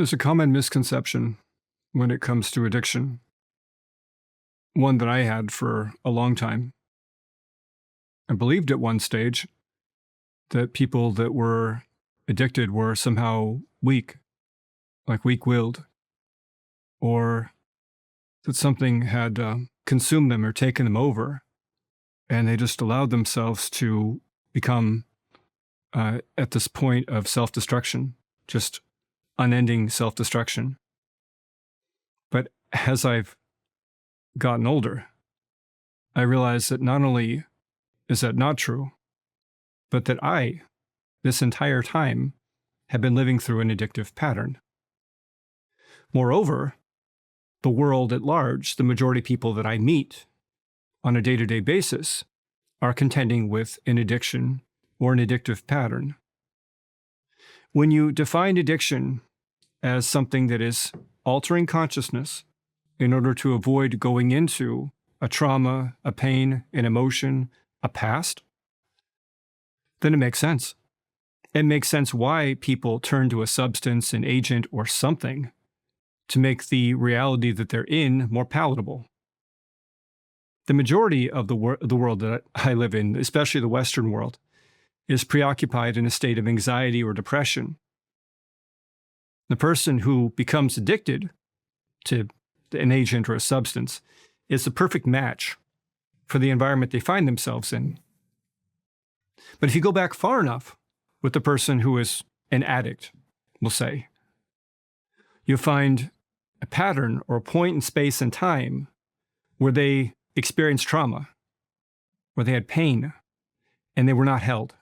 There's a common misconception when it comes to addiction, one that I had for a long time. I believed at one stage that people that were addicted were somehow weak, like weak-willed, or that something had consumed them or taken them over, and they just allowed themselves to become at this point of self-destruction, just unending self-destruction. But as I've gotten older, I realized that not only is that not true, but that I, this entire time, have been living through an addictive pattern. Moreover, the world at large, the majority of people that I meet on a day-to-day basis, are contending with an addiction or an addictive pattern. When you define addiction as something that is altering consciousness in order to avoid going into a trauma, a pain, an emotion, a past, then it makes sense. It makes sense why people turn to a substance, an agent, or something to make the reality that they're in more palatable. The majority of the world that I live in, especially the Western world, is preoccupied in a state of anxiety or depression. The person who becomes addicted to an agent or a substance is the perfect match for the environment they find themselves in. But if you go back far enough with the person who is an addict, we'll say, you'll find a pattern or a point in space and time where they experienced trauma, where they had pain, and they were not held.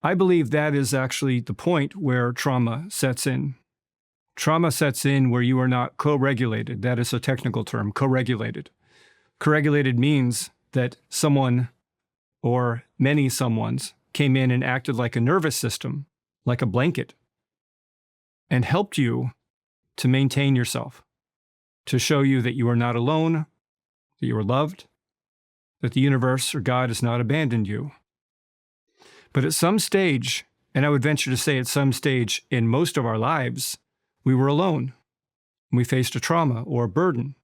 I believe that is actually the point where trauma sets in. Trauma sets in where you are not co-regulated. That is a technical term, co-regulated. Co-regulated means that someone or many someones came in and acted like a nervous system, like a blanket, and helped you to maintain yourself, to show you that you are not alone, that you are loved, that the universe or God has not abandoned you. But at some stage, and I would venture to say at some stage in most of our lives, we were alone. We faced a trauma or a burden.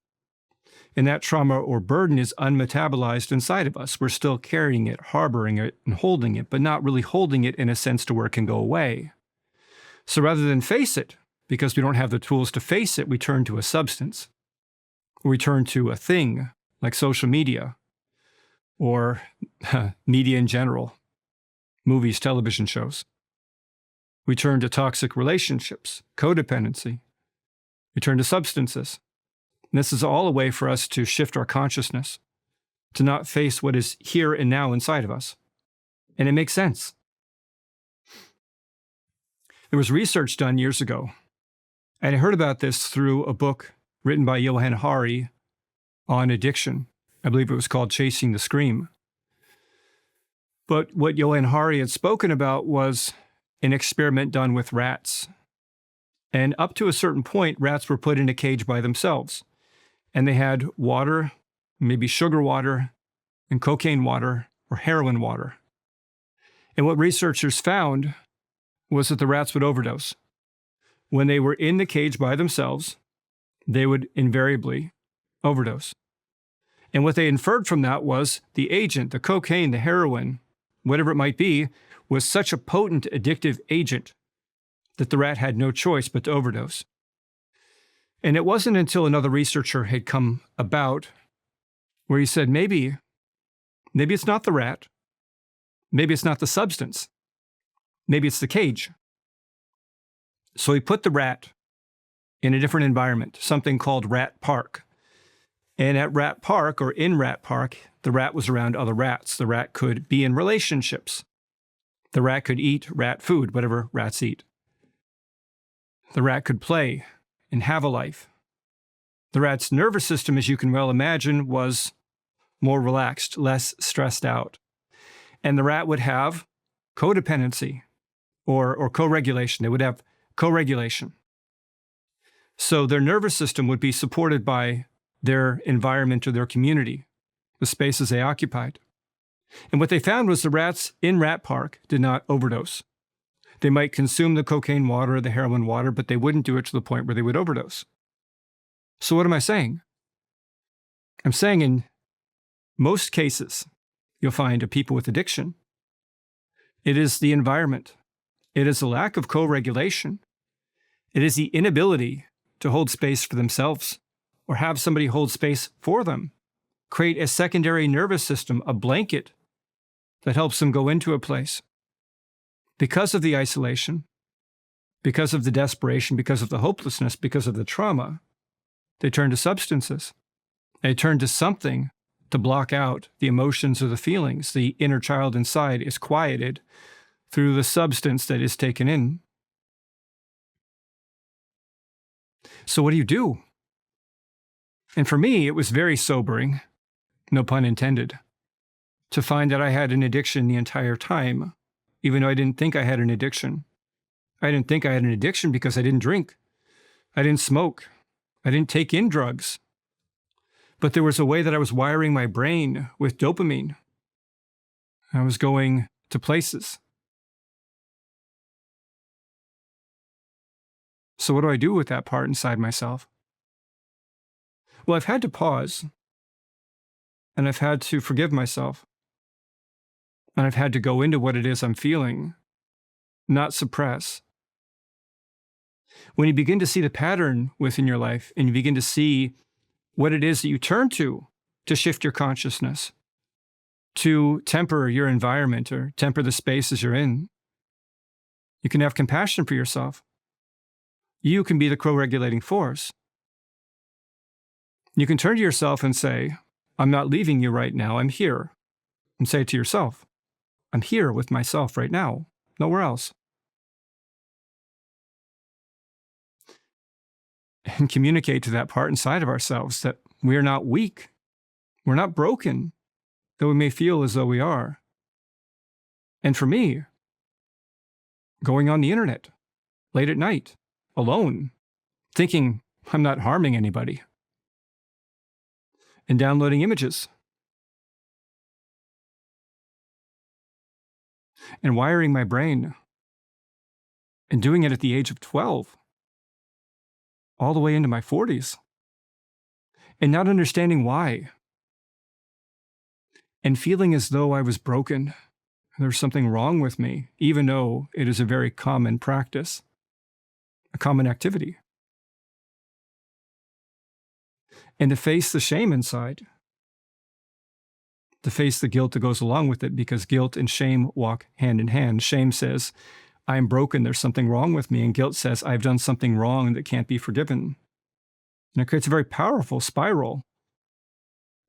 And that trauma or burden is unmetabolized inside of us. We're still carrying it, harboring it, and holding it, but not really holding it in a sense to where it can go away. So rather than face it, because we don't have the tools to face it, we turn to a substance. Or we turn to a thing like social media or media in general, movies, television shows. We turn to toxic relationships, codependency. We turn to substances. And this is all a way for us to shift our consciousness, to not face what is here and now inside of us. And it makes sense. There was research done years ago, and I heard about this through a book written by Johann Hari on addiction. I believe it was called Chasing the Scream. But what Johann Hari had spoken about was an experiment done with rats. And up to a certain point, rats were put in a cage by themselves. And they had water, maybe sugar water, and cocaine water, or heroin water. And what researchers found was that the rats would overdose. When they were in the cage by themselves, they would invariably overdose. And what they inferred from that was the agent, the cocaine, the heroin, whatever it might be, was such a potent addictive agent that the rat had no choice but to overdose. And it wasn't until another researcher had come about where he said, maybe it's not the rat, maybe it's not the substance, maybe it's the cage. So he put the rat in a different environment, something called Rat Park. And at Rat Park, or in Rat Park, the rat was around other rats. The rat could be in relationships. The rat could eat rat food, whatever rats eat. The rat could play and have a life. The rat's nervous system, as you can well imagine, was more relaxed, less stressed out. And the rat would have codependency or co-regulation. They would have co-regulation. So their nervous system would be supported by their environment or their community, the spaces they occupied. And what they found was the rats in Rat Park did not overdose. They might consume the cocaine water or the heroin water, but they wouldn't do it to the point where they would overdose. So what am I saying? I'm saying in most cases, you'll find of people with addiction, it is the environment. It is a lack of co-regulation. It is the inability to hold space for themselves or have somebody hold space for them. Create a secondary nervous system, a blanket that helps them go into a place. Because of the isolation, because of the desperation, because of the hopelessness, because of the trauma, they turn to substances. They turn to something to block out the emotions or the feelings. The inner child inside is quieted through the substance that is taken in. So what do you do? And for me, it was very sobering, no pun intended, to find that I had an addiction the entire time, even though I didn't think I had an addiction. I didn't think I had an addiction because I didn't drink. I didn't smoke. I didn't take in drugs. But there was a way that I was wiring my brain with dopamine. I was going to places. So what do I do with that part inside myself? Well, I've had to pause, and I've had to forgive myself, and I've had to go into what it is I'm feeling, not suppress. When you begin to see the pattern within your life, and you begin to see what it is that you turn to shift your consciousness, to temper your environment or temper the spaces you're in, you can have compassion for yourself. You can be the co-regulating force. You can turn to yourself and say, I'm not leaving you right now, I'm here. And say it to yourself, I'm here with myself right now, nowhere else. And communicate to that part inside of ourselves that we are not weak, we're not broken, though we may feel as though we are. And for me, going on the internet late at night, alone, thinking I'm not harming anybody, and downloading images, and wiring my brain, and doing it at the age of 12, all the way into my 40s, and not understanding why, and feeling as though I was broken. There's something wrong with me, even though it is a very common practice, a common activity. And to face the shame inside, to face the guilt that goes along with it, because guilt and shame walk hand in hand. Shame says, I'm broken, there's something wrong with me, and guilt says, I've done something wrong that can't be forgiven. And it creates a very powerful spiral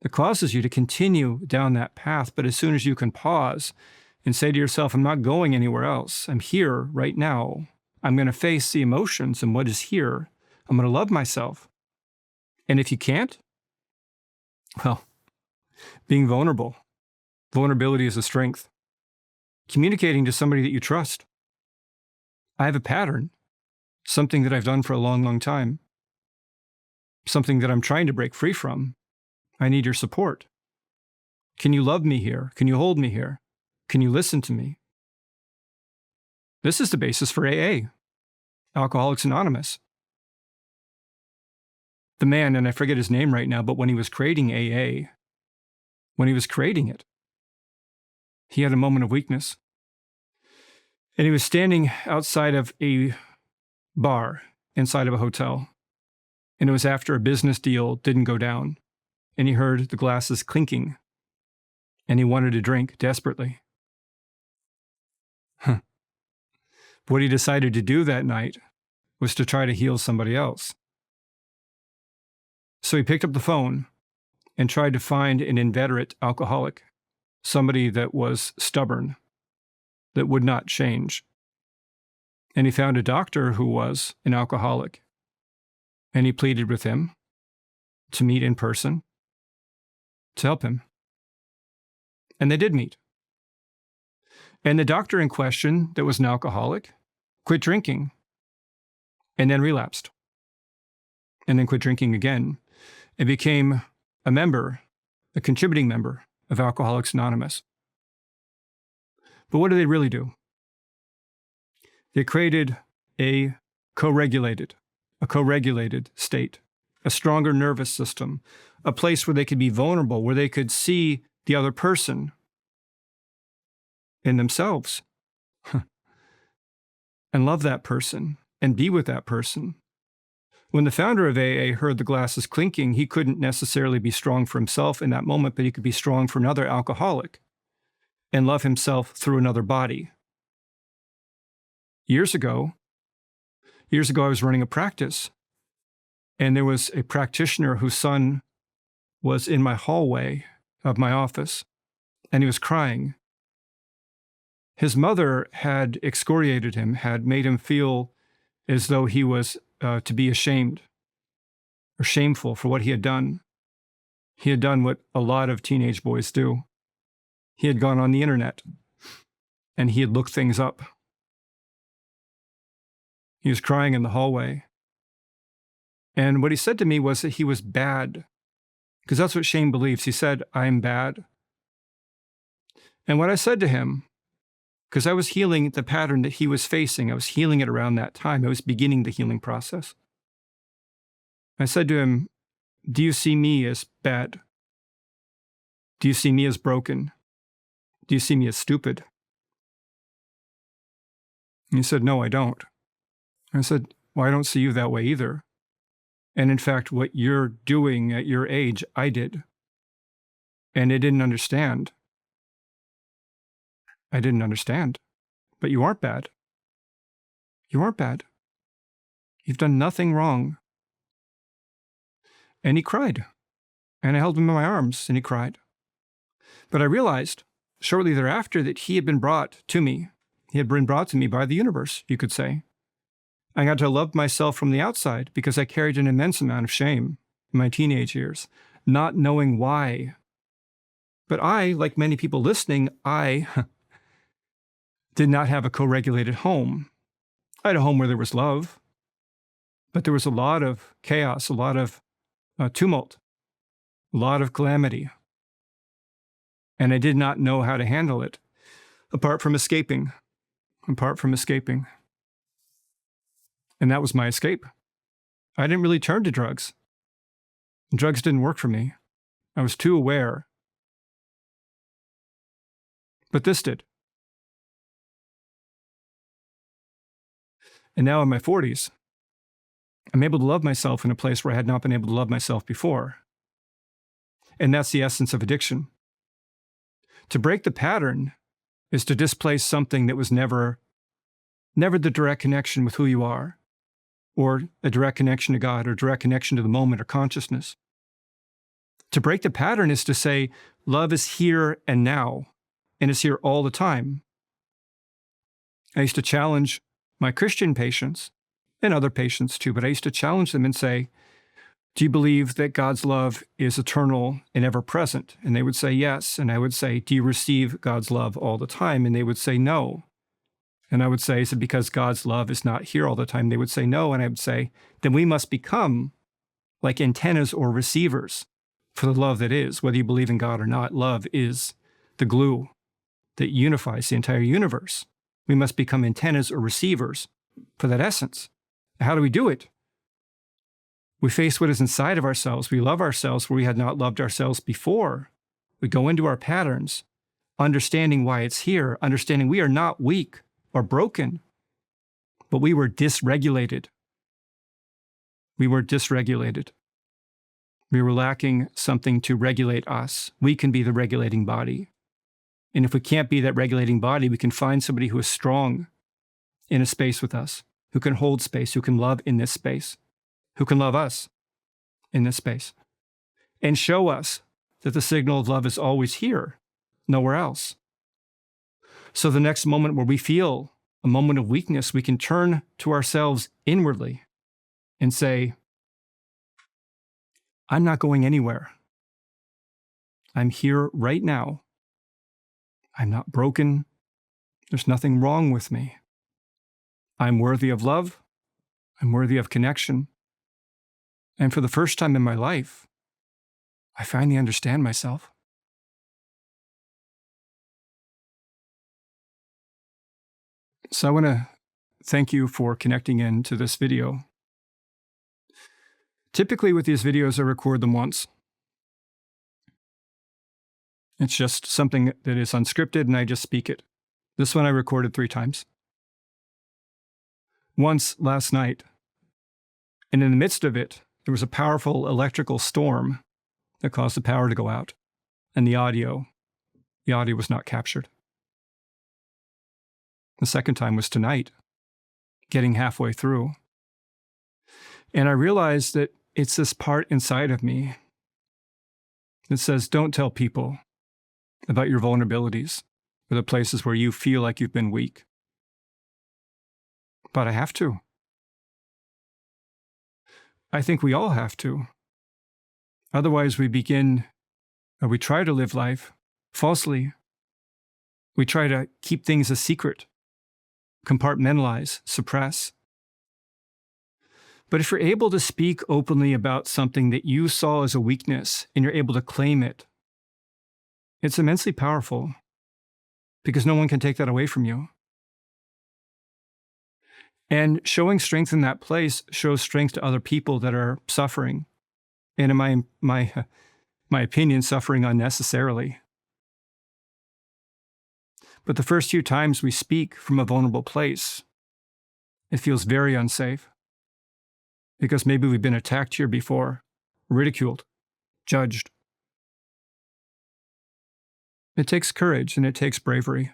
that causes you to continue down that path. But as soon as you can pause and say to yourself, I'm not going anywhere else, I'm here right now, I'm going to face the emotions and what is here, I'm going to love myself. And if you can't, well, being vulnerable. Vulnerability is a strength. Communicating to somebody that you trust. I have a pattern, something that I've done for a long, long time, something that I'm trying to break free from. I need your support. Can you love me here? Can you hold me here? Can you listen to me? This is the basis for AA, Alcoholics Anonymous. The man, and I forget his name right now, but when he was creating AA, when he was creating it, he had a moment of weakness. And he was standing outside of a bar inside of a hotel. And it was after a business deal didn't go down. And he heard the glasses clinking. And he wanted a drink desperately. What he decided to do that night was to try to heal somebody else. So he picked up the phone and tried to find an inveterate alcoholic, somebody that was stubborn, that would not change. And he found a doctor who was an alcoholic. And he pleaded with him to meet in person to help him. And they did meet. And the doctor in question, that was an alcoholic, quit drinking and then relapsed. And then quit drinking again and became a member, a contributing member of Alcoholics Anonymous. But what do they really do? They created a co-regulated state, a stronger nervous system, a place where they could be vulnerable, where they could see the other person in themselves and love that person and be with that person. When the founder of AA heard the glasses clinking, he couldn't necessarily be strong for himself in that moment, but he could be strong for another alcoholic and love himself through another body. Years ago, I was running a practice, and there was a practitioner whose son was in my hallway of my office, and he was crying. His mother had excoriated him, had made him feel as though he was to be ashamed or shameful for what he had done. He had done what a lot of teenage boys do. He had gone on the internet, and he had looked things up. He was crying in the hallway. And what he said to me was that he was bad, because that's what shame believes. He said, "I'm bad." And what I said to him, because I was healing the pattern that he was facing, I was healing it around that time. I was beginning the healing process. I said to him, "Do you see me as bad? Do you see me as broken? Do you see me as stupid?" And he said, "No, I don't." I said, "Well, I don't see you that way either. And in fact, what you're doing at your age, I did. And I didn't understand. I didn't understand. But you aren't bad. You aren't bad. You've done nothing wrong." And he cried. And I held him in my arms, and he cried. But I realized shortly thereafter that he had been brought to me. He had been brought to me by the universe, you could say. I got to love myself from the outside because I carried an immense amount of shame in my teenage years, not knowing why. But I, like many people listening, I did not have a co-regulated home. I had a home where there was love, but there was a lot of chaos, a lot of tumult, a lot of calamity. And I did not know how to handle it, apart from escaping. And that was my escape. I didn't really turn to drugs. Drugs didn't work for me. I was too aware. But this did. And now in my 40s, I'm able to love myself in a place where I had not been able to love myself before. And that's the essence of addiction. To break the pattern is to displace something that was never the direct connection with who you are, or a direct connection to God, or direct connection to the moment or consciousness. To break the pattern is to say, love is here and now, and is here all the time. I used to challenge my Christian patients, and other patients too, but I used to challenge them and say, "Do you believe that God's love is eternal and ever present?" And they would say yes. And I would say, "Do you receive God's love all the time?" And they would say no. And I would say, "Is it because God's love is not here all the time?" They would say no. And I would say, "Then we must become like antennas or receivers for the love that is. Whether you believe in God or not, love is the glue that unifies the entire universe. We must become antennas or receivers for that essence." How do we do it? We face what is inside of ourselves. We love ourselves where we had not loved ourselves before. We go into our patterns, understanding why it's here, understanding we are not weak or broken, but we were dysregulated. We were dysregulated. We were lacking something to regulate us. We can be the regulating body. And if we can't be that regulating body, we can find somebody who is strong in a space with us, who can hold space, who can love in this space, who can love us in this space, and show us that the signal of love is always here, nowhere else. So the next moment where we feel a moment of weakness, we can turn to ourselves inwardly and say, "I'm not going anywhere. I'm here right now. I'm not broken. There's nothing wrong with me. I'm worthy of love. I'm worthy of connection. And for the first time in my life, I finally understand myself." So I want to thank you for connecting in to this video. Typically with these videos, I record them once. It's just something that is unscripted and I just speak it. This one I recorded 3 times. Once last night, and in the midst of it, there was a powerful electrical storm that caused the power to go out, and the audio was not captured. The second time was tonight, getting halfway through. And I realized that it's this part inside of me that says, don't tell people about your vulnerabilities or the places where you feel like you've been weak. But I have to. I think we all have to. Otherwise, we try to live life falsely. We try to keep things a secret, compartmentalize, suppress. But if you're able to speak openly about something that you saw as a weakness and you're able to claim it, it's immensely powerful because no one can take that away from you. And showing strength in that place shows strength to other people that are suffering. And in my opinion, suffering unnecessarily. But the first few times we speak from a vulnerable place, it feels very unsafe. Because maybe we've been attacked here before, ridiculed, judged. It takes courage and it takes bravery.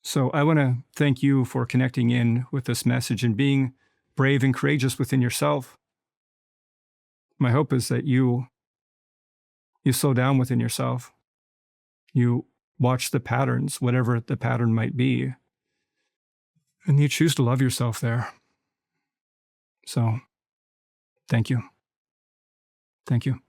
So I want to thank you for connecting in with this message and being brave and courageous within yourself. My hope is that you slow down within yourself. You watch the patterns, whatever the pattern might be, and you choose to love yourself there. So, thank you. Thank you.